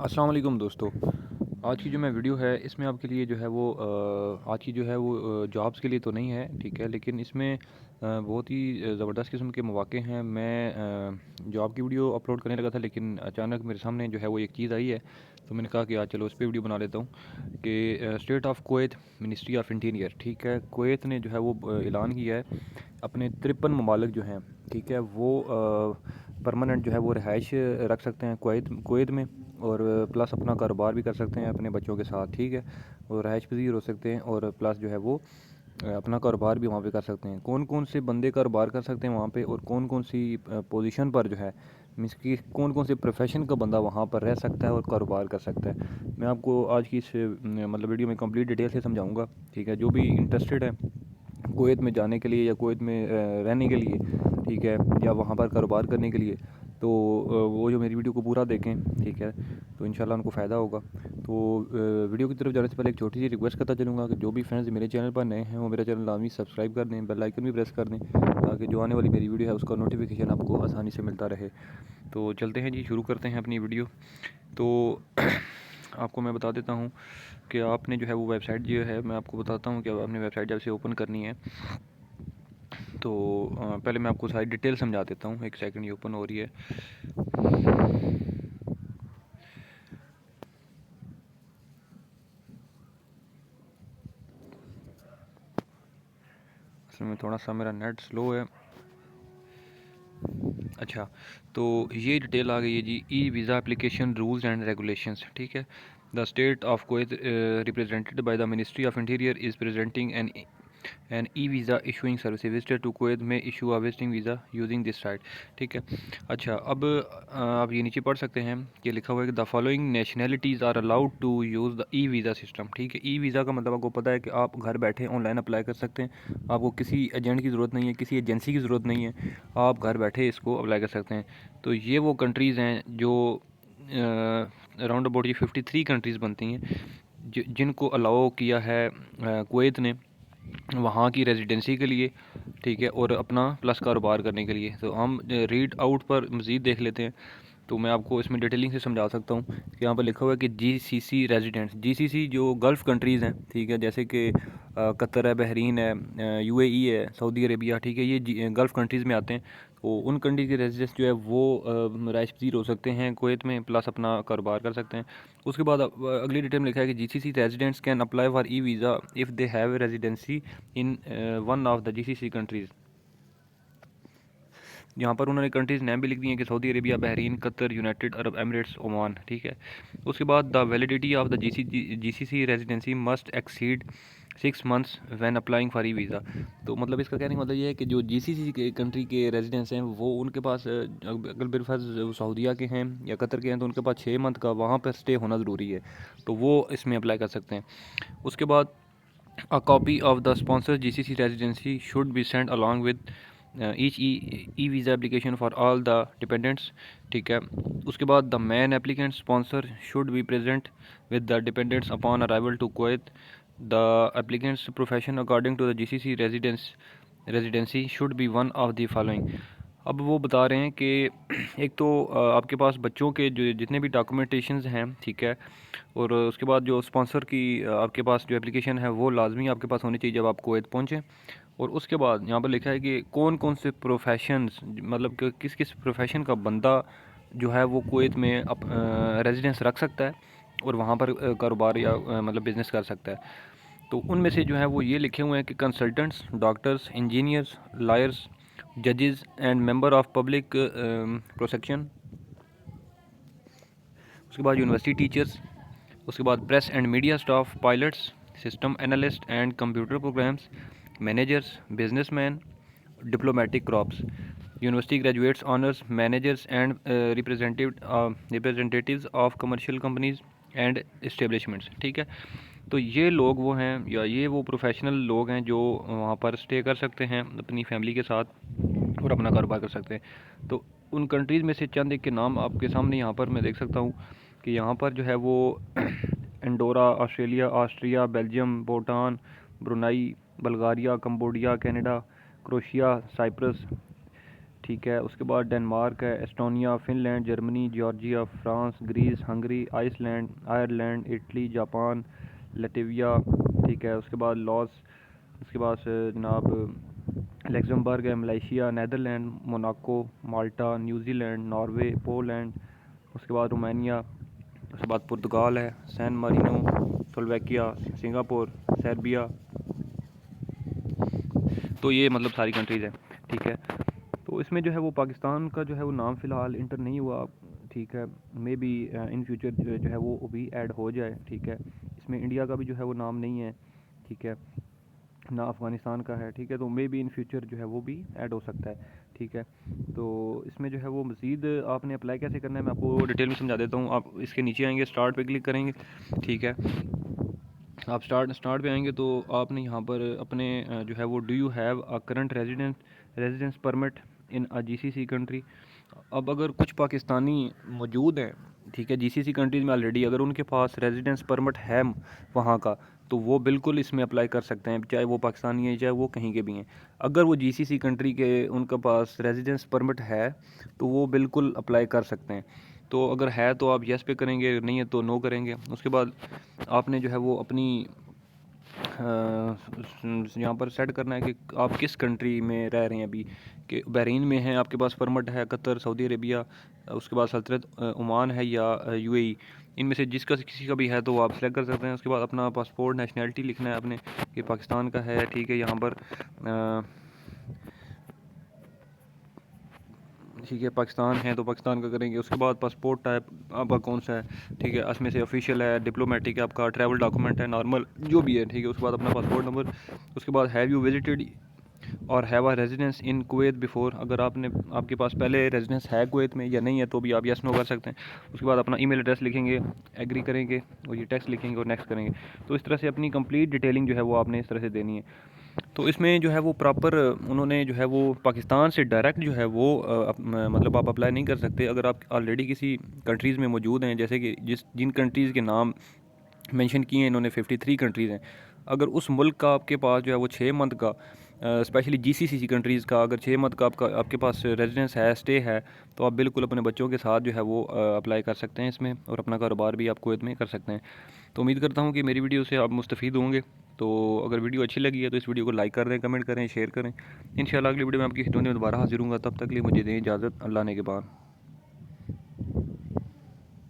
अस्सलाम वालेकुम दोस्तों। आज की जो मैं वीडियो है इसमें आपके लिए जो है वो आज की जो है वो जॉब्स के लिए तो नहीं है, ठीक है, लेकिन इसमें बहुत ही ज़बरदस्त किस्म के मौक़े हैं। मैं जॉब की वीडियो अपलोड करने लगा था, लेकिन अचानक मेरे सामने जो है वो एक चीज़ आई है, तो मैंने कहा कि आज चलो उस पे वीडियो बना लेता हूँ कि state of Kuwait ministry of interior, ठीक है, कुवैत ने जो है वो ऐलान किया है अपने 53 ममालिक जो हैं, ठीक है, वो परमानेंट जो है वो रिहाइश रख सकते हैं कुवैत में, और प्लस अपना कारोबार भी कर सकते हैं अपने बच्चों के साथ, ठीक है, और रहायश पज़ीर हो सकते हैं, और प्लस जो है वो अपना कारोबार भी वहाँ पे कर सकते हैं। कौन कौन से बंदे कारोबार कर सकते हैं वहाँ पे, और कौन कौन सी पोजीशन पर जो है मीन्स कि कौन कौन से प्रोफेशन का बंदा वहाँ पर रह सकता है और कारोबार कर सकता है, मैं आपको आज की इस मतलब वीडियो में कंप्लीट डिटेल से समझाऊँगा, ठीक है। जो भी इंटरेस्टेड है कुवैत में जाने के लिए या कुवैत में रहने के लिए, ठीक है, या वहाँ पर कारोबार करने के लिए, तो वो जो मेरी वीडियो को पूरा देखें, ठीक है, तो इंशाल्लाह उनको फ़ायदा होगा। तो वीडियो की तरफ जाने से पहले एक छोटी सी रिक्वेस्ट करता चलूँगा कि जो भी फ्रेंड्स मेरे चैनल पर नए हैं वो मेरा चैनल लाजमी सब्सक्राइब कर दें, बेल आइकन भी प्रेस कर दें, ताकि जो आने वाली मेरी वीडियो है उसका नोटिफिकेशन आपको आसानी से मिलता रहे। तो चलते हैं जी, शुरू करते हैं अपनी वीडियो। तो आपको मैं बता देता हूँ कि आपने जो है वो वेबसाइट जो है, मैं आपको बताता हूँ कि आपने वेबसाइट जब से ओपन करनी है, तो पहले मैं आपको सारी डिटेल समझा देता हूँ। एक सेकंड, ये ओपन हो रही है। असल में थोड़ा सा मेरा नेट स्लो है। अच्छा, तो ये डिटेल आ गई है जी, e visa application rules and regulations, ठीक है। The state of Kuwait represented by the ministry of interior is presenting an e visa issuing service visitor to Kuwait में issue a visiting visa using this site, ठीक है। अच्छा, अब आप ये नीचे पढ़ सकते हैं कि लिखा हुआ है कि the following nationalities are allowed to use the e visa system, ठीक है। ई वीज़ा का मतलब आपको पता है कि आप घर बैठे ऑनलाइन अप्लाई कर सकते हैं, आपको किसी एजेंट की ज़रूरत नहीं है, किसी एजेंसी की ज़रूरत नहीं है, आप घर बैठे इसको अप्लाई कर सकते हैं। तो ये वो कंट्रीज़ हैं जो अराउंड अबाउट ये 53 कंट्रीज़ बनती हैं जिनको अलाउ किया है कुवैत ने वहाँ की रेजिडेंसी के लिए, ठीक है, और अपना प्लस कारोबार करने के लिए। तो हम रीड आउट पर मज़ीद देख लेते हैं, तो मैं आपको इसमें डिटेलिंग से समझा सकता हूँ कि यहाँ पर लिखा हुआ है कि जीसीसी रेजिडेंट्स, जीसीसी जो गल्फ़ कंट्रीज़ हैं, ठीक है, जैसे कि कतर है, बहरीन है, यूएई है, सऊदी अरेबिया, ठीक है, ये गल्फ़ कंट्रीज़ में आते हैं। तो उन कंट्रीज़ के रेजिडेंट्स जो है वो रिहाइश पज़ीर हो सकते हैं कुवैत में, प्लस अपना कारोबार कर सकते हैं। उसके बाद अगली डिटेल में लिखा है कि GCC residents can apply for e visa if they have residency in one of the GCC countries. यहाँ पर उन्होंने कंट्रीज़ नेम भी लिख दिए हैं कि Saudi Arabia, Bahrain, Qatar, United Arab Emirates, Oman, ठीक है। उसके बाद the validity of the GCC residency must exceed 6 months when applying for e visa. तो मतलब इसका कहने का मतलब ये है कि जो जीसीसी के कंट्री के रेजिडेंट्स हैं वो उनके पास अगर बिलफर्ज सऊदीया के हैं या कतर के हैं तो उनके पास 6 मंथ का वहाँ पर स्टे होना ज़रूरी है, तो वो इसमें अप्लाई कर सकते हैं। उसके बाद A copy of the sponsor's GCC residency should be sent along with each e-visa application for all the dependents, ठीक है। उसके बाद the main applicant sponsor should be present with the dependents upon arrival to Kuwait. The applicant's profession according to the GCC residency should be one of the following. अब वो बता रहे हैं कि एक तो आपके पास बच्चों के जो जितने भी डॉक्यूमेंटेशंस हैं, ठीक है, और उसके बाद जो स्पॉन्सर की आपके पास जो एप्लीकेशन है वो लाजमी आपके पास होनी चाहिए जब आप कुवैत पहुँचें। और उसके बाद यहाँ पर लिखा है कि कौन कौन से प्रोफेशंस, मतलब कि किस किस प्रोफेशन का बंदा जो है वो कुवैत में रेजिडेंस रख सकता है और वहाँ पर कारोबार या मतलब बिज़नेस कर सकता है। तो उनमें से जो है वो ये लिखे हुए हैं कि कंसल्टेंट्स, डॉक्टर्स, इंजीनियर्स, लायर्स, जजेस and member of public projection. उसके बाद यूनिवर्सिटी टीचर्स, उसके बाद press and media staff, pilots, system analyst and computer programs, managers, businessman, diplomatic crops, university graduates, honours, managers and representatives of commercial companies and establishments, ठीक है। तो ये लोग वो हैं या ये वो प्रोफेशनल लोग हैं जो वहाँ पर स्टे कर सकते हैं अपनी फैमिली के साथ और अपना कारोबार कर सकते हैं। तो उन कंट्रीज़ में से चंद एक के नाम आपके सामने यहाँ पर मैं देख सकता हूँ कि यहाँ पर जो है वो Andorra, Australia, Austria, Belgium, Bhutan, Brunei, Bulgaria, Cambodia, Canada, Croatia, Cyprus, ठीक है। उसके बाद डेनमार्क है, Estonia, Finland, Germany, Georgia, France, Greece, Hungary, Iceland, Ireland, Italy, Japan, Latvia, ठीक है। उसके बाद लॉस, उसके बाद जनाब लग्जमबर्ग है, Malaysia, Netherlands, Monaco, Malta, New Zealand, Norway, Poland, उसके बाद रोमानिया, उसके बाद पुर्तगाल है, San Marino, Slovakia, Singapore, Serbia. तो ये मतलब सारी कंट्रीज़ हैं, ठीक है। तो इसमें जो है वो पाकिस्तान का जो है वो नाम फ़िलहाल इंटर नहीं हुआ, ठीक है। मे बी इन फ्यूचर जो है वो भी ऐड हो जाए, ठीक है। इसमें इंडिया का भी जो है वो नाम नहीं है, ठीक है, ना अफ़गानिस्तान का है, ठीक है। तो मे बी इन फ्यूचर जो है वो भी ऐड हो सकता है, ठीक है। तो इसमें जो है वो मज़ीद आपने अप्लाई कैसे करना है मैं आपको डिटेल में समझा देता हूँ। आप इसके नीचे आएंगे, स्टार्ट पे क्लिक करेंगे, ठीक है। आप स्टार्ट पे आएंगे तो आपने यहाँ पर अपने जो है वो do you have a current residence permit in a GCC country. अब अगर कुछ पाकिस्तानी मौजूद हैं, ठीक है, जीसीसी कंट्रीज़ में ऑलरेडी, अगर उनके पास रेजिडेंस परमिट है वहाँ का, तो वो बिल्कुल इसमें अप्लाई कर सकते हैं, चाहे वो पाकिस्तानी है चाहे वो कहीं के भी हैं। अगर वो जीसीसी कंट्री के उनके पास रेजिडेंस परमिट है तो वो बिल्कुल अप्लाई कर सकते हैं। तो अगर है तो आप येस पे करेंगे, नहीं है तो नो करेंगे। उसके बाद आपने जो है वो अपनी यहाँ पर सेट करना है कि आप किस कंट्री में रह रहे हैं अभी, कि बहरीन में हैं, आपके पास परमिट है, कतर, सऊदी अरेबिया, उसके बाद सल्तनत ओमान है या यूएई, इनमें से जिसका किसी का भी है तो वो आप सेलेक्ट कर सकते हैं। उसके बाद अपना पासपोर्ट नेशनैलिटी लिखना है आपने कि पाकिस्तान का है, ठीक है। यहाँ पर ठीक है, पाकिस्तान है तो पाकिस्तान का करेंगे। उसके बाद पासपोर्ट टाइप आपका कौन सा है, ठीक है, इसमें से ऑफिशियल है, डिप्लोमेटिक है, आपका ट्रैवल डॉक्यूमेंट है, नॉर्मल जो भी है, ठीक है। उसके बाद अपना पासपोर्ट नंबर। उसके बाद हैव यू विजिटेड और have a residence in Kuwait before, अगर आपके पास पहले रेजिडेंस है कुवैत में या नहीं है तो भी आप यस नो कर सकते हैं। उसके बाद अपना ईमेल एड्रेस लिखेंगे, एग्री करेंगे और ये टेक्स्ट लिखेंगे और नेक्स्ट करेंगे। तो इस तरह से अपनी कंप्लीट डिटेलिंग जो है वो आपने इस तरह से देनी है। तो इसमें जो है वो प्रॉपर उन्होंने जो है वो पाकिस्तान से डायरेक्ट जो है वो मतलब आप अप्लाई नहीं कर सकते। अगर आप ऑलरेडी किसी कंट्रीज़ में मौजूद हैं, जैसे कि जिन कंट्रीज़ के नाम मेंशन किए हैं इन्होंने, 53 कंट्रीज़ हैं। अगर उस मुल्क का आपके पास जो है वो 6 मंथ का, स्पेशली जीसीसी कंट्रीज़ का अगर 6 मंथ का आपके पास रेजिडेंस है, स्टे है, तो आप बिल्कुल अपने बच्चों के साथ जो है वो अप्लाई कर सकते हैं इसमें, और अपना कारोबार भी आप कुवैत में कर सकते हैं। तो उम्मीद करता हूँ कि मेरी वीडियो से आप मुस्तफ़ीद होंगे। तो अगर वीडियो अच्छी लगी है तो इस वीडियो को लाइक कर दें, कमेंट करें, शेयर करें। इंशाल्लाह अगली वीडियो में आपकी खिदमत में दोबारा हाजिर हूँगा। तब तक के लिए मुझे दें इजाज़त। अल्लाह ने के बाद।